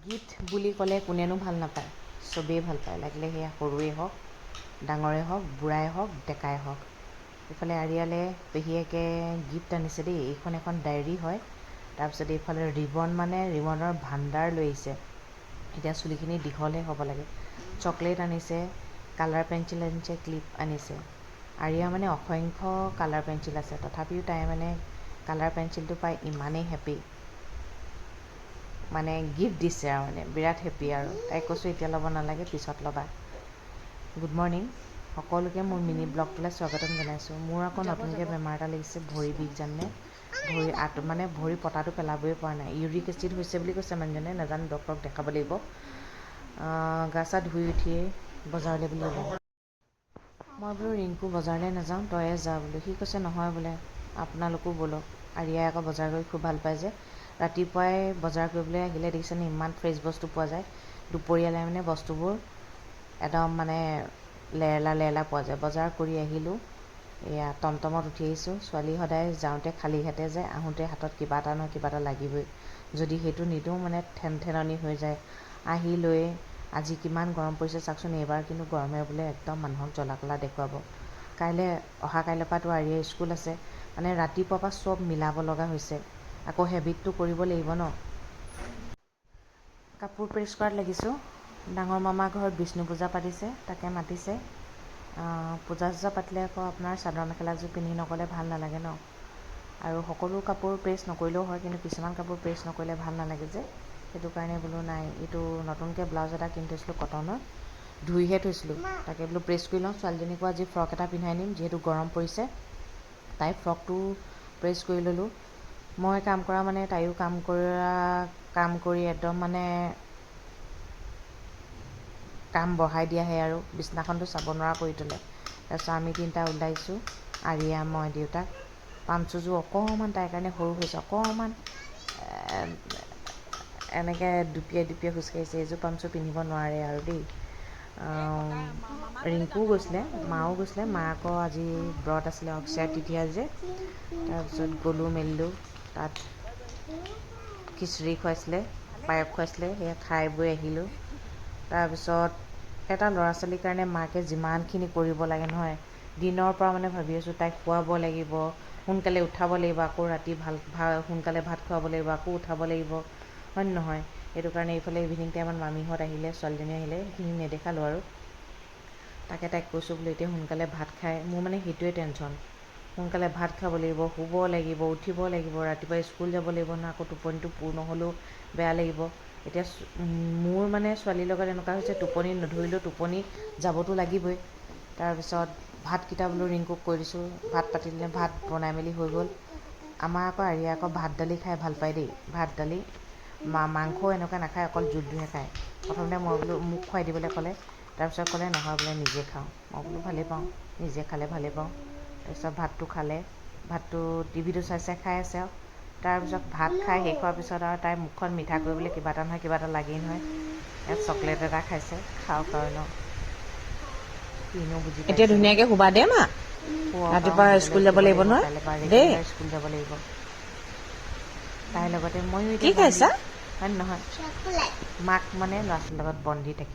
গীত বুলি ক'লে কোনেনো ভাল নাপায়, চবেই ভাল পায়, লাগিলে সেয়া সৰুৱে হওক, ডাঙৰে হওক, বুঢ়াই হওক, ডেকাই হওক। ইফালে আৰিয়ালে পেহীয়েকে গিফ্ট আনিছে দেই, এইখন এখন ডায়েৰী হয়। তাৰপিছত এইফালে ৰিবন, মানে ৰিবনৰ ভাণ্ডাৰ লৈ আহিছে। এতিয়া চুলিখিনি দীঘলহে হ'ব লাগে। চকলেট আনিছে, কালাৰ পেঞ্চিল আনিছে, ক্লিপ আনিছে। আৰিয়া মানে অসংখ্য কালাৰ পেঞ্চিল আছে, তথাপিও তাই মানে কালাৰ পেঞ্চিলটো পাই ইমানেই হেপী, মানে গিফ্ট দিছে আৰু মানে বিৰাট হেপী আৰু। তাইক কৈছোঁ এতিয়া ল'ব নালাগে, পিছত ল'বা। গুড মৰ্ণিং সকলোকে মোৰ মিনি ব্লগটোলৈ স্বাগতম জনাইছোঁ। মোৰ আকৌ নতুনকৈ বেমাৰ এটা লাগিছে, ভৰি বিষ জানে। মানে ভৰি পতাটো পেলাবই পৰা নাই। ইউৰিক এচিড হৈছে বুলি কৈছে মানুহজনে, নাজানো, ডক্টৰক দেখাব লাগিব। গা চা ধুই উঠিয়ে বজাৰলৈ বুলি ওলাম। মই বোলো ৰিংকু বজাৰলৈ নাযাওঁ, তয়ে যা বোলো। সি কৈছে নহয় বোলে, আপোনালোকো ব'লক। আৰিয়াই আকৌ বজাৰ কৰি খুব ভাল পায় যে। ৰাতিপুৱাই বজাৰ কৰিবলৈ আহিলে দেখিছেনে ইমান ফ্ৰেছ বস্তু পোৱা যায়। দুপৰীয়ালৈ মানে বস্তুবোৰ একদম মানে লেৰেলা লেৰেলা পোৱা যায়। বজাৰ কৰি আহিলোঁ, এয়া টমটমত উঠি আহিছোঁ। ছোৱালী সদায় যাওঁতে খালী হাতে যায়, আহোঁতে হাতত কিবা এটা নহয় কিবা এটা লাগিবই। যদি সেইটো নিদিওঁ মানে ঠেনঠেননি হৈ যায়। আহি লৈ আজি কিমান গৰম পৰিছে চাওকচোন। এইবাৰ কিন্তু গৰমে বোলে একদম মানুহক জ্বলা কলা দেখুৱাব। অহা কাইলৈৰ পৰাতো আৰিয়াৰ স্কুল আছে, মানে ৰাতিপুৱাৰ পৰা চব মিলাব লগা হৈছে। আকৌ হেবিটটো কৰিব লাগিব ন। কাপোৰ প্ৰেছ কৰাত লাগিছোঁ। ডাঙৰ মামাৰ ঘৰত বিষ্ণু পূজা পাতিছে, তাকে মাতিছে। পূজা চূজা পাতিলে আকৌ আপোনাৰ চাদৰ মেখেলাযোৰ পিন্ধি নগ'লে ভাল নালাগে ন। আৰু সকলো কাপোৰ প্ৰেছ নকৰিলেও হয়, কিন্তু কিছুমান কাপোৰ প্ৰেছ নকৰিলে ভাল নালাগে যে। সেইটো কাৰণে বোলো নাই, এইটো নতুনকৈ ব্লাউজ এটা কিনি থৈছিলোঁ কটনৰ, ধুইহে থৈছিলোঁ, তাকে বোলো প্ৰেছ কৰি লওঁ। ছোৱালীজনীকো আজি ফ্ৰক এটা পিন্ধাই নিম, যিহেতু গৰম পৰিছে। তাইৰ ফ্ৰকটো প্ৰেছ কৰি ল'লোঁ। মই কাম কৰা মানে তাইও কাম কৰি একদম মানে কাম বঢ়াই দিয়াহে আৰু। বিছনাখনটো চাব নোৱাৰা কৰি তোলে। তাৰপিছত আমি তিনিটা ওলাইছোঁ, আৰিয়া, মই, দেউতাক। পামচুযোৰ অকণমান তাইৰ কাৰণে সৰু হৈছে, অকণমান এনেকৈ দুপিয়াই দুপিয়াই খোজকাঢ়িছে। এইযোৰ পামচু পিন্ধিব নোৱাৰে আৰু দেই। ৰিংকুও গৈছিলে, মাও গৈছিলে। মা আকৌ আজি ব্ৰত আছিলে, অক্ষয় তৃতীয়া যে। তাৰপিছত গ'লোঁ মেলিলোঁ, তাত খিচিৰি খুৱাইছিলে, পায়স খুৱাইছিলে, সেয়া খাই বৈ আহিলোঁ। তাৰপিছত এটা ল'ৰা ছোৱালীৰ কাৰণে মাকে যিমানখিনি কৰিব লাগে নহয়, দিনৰ পৰা মানে ভাবি আছোঁ তাইক খুৱাব লাগিব, সোনকালে উঠাব লাগিব, আকৌ ৰাতি সোনকালে ভাত খুৱাব লাগিব, আকৌ উঠাব লাগিব, হয় নহয়। সেইটো কাৰণে এইফালে ইভিনিং টাইমত মামীহঁত আহিলে, ছোৱালীজনী আহিলে, সেইখিনি নেদেখালোঁ আৰু। তাকে তাইক কৈছোঁ বোলো এতিয়া সোনকালে ভাত খাই, মোৰ মানে সেইটোৱে টেনশ্যন। সোনকালে ভাত খাব লাগিব, শুব লাগিব, উঠিব লাগিব, ৰাতিপুৱা স্কুল যাব লাগিব নহয়, আকৌ টোপনিটো পূৰ নহ'লেও বেয়া লাগিব। এতিয়া মোৰ মানে ছোৱালীৰ লগত এনেকুৱা হৈছে, টোপনি নধৰিলেও টোপনি যাবতো লাগিবই। তাৰপিছত ভাতকেইটা বোলো ৰিংকুক কৈ দিছোঁ, ভাত পাতি দিলে, ভাত বনাই মেলি হৈ গ'ল। আমাৰ আকৌ আৰিয়া আকৌ ভাত দালি খাই ভাল পায় দেই। ভাত দালি, মাংসও এনেকুৱা নাখায়, অকল জোলটোহে খায়। প্ৰথমতে মই বোলো মোক খুৱাই দিবলৈ ক'লে, তাৰপিছত ক'লে নহয় বোলে নিজে খাওঁ। মই বোলো ভালেই পাওঁ, নিজে খালে ভালেই পাওঁ। তাৰপিছত ভাতটো খালে, ভাতটো টিভিটো চাই চাই খাই আছে আৰু। তাৰপিছত ভাত খাই শেষ হোৱাৰ পিছত আৰু তাইৰ মুখখন মিঠা কৰিবলৈ কিবা এটা নহয় কিবা এটা লাগেই নহয়। ইয়াত চকলেট এটা খাইছে, খাওক আৰু ন, কিনো বুজি পাইছে। এতিয়া ধুনীয়াকৈ শুবা দে মা, ৰাতিপুৱা স্কুল যাব লাগিব নহয় কাইলৈ পৰা দেই। ৰেগুলাৰ স্কুল যাব লাগিব। তাইৰ লগতে ময়ো কি এতিয়া বন্দী, খাইছা? হয় নহয়। মাক মানে ল'ৰা ছোৱালীৰ লগত বন্দী থাকিব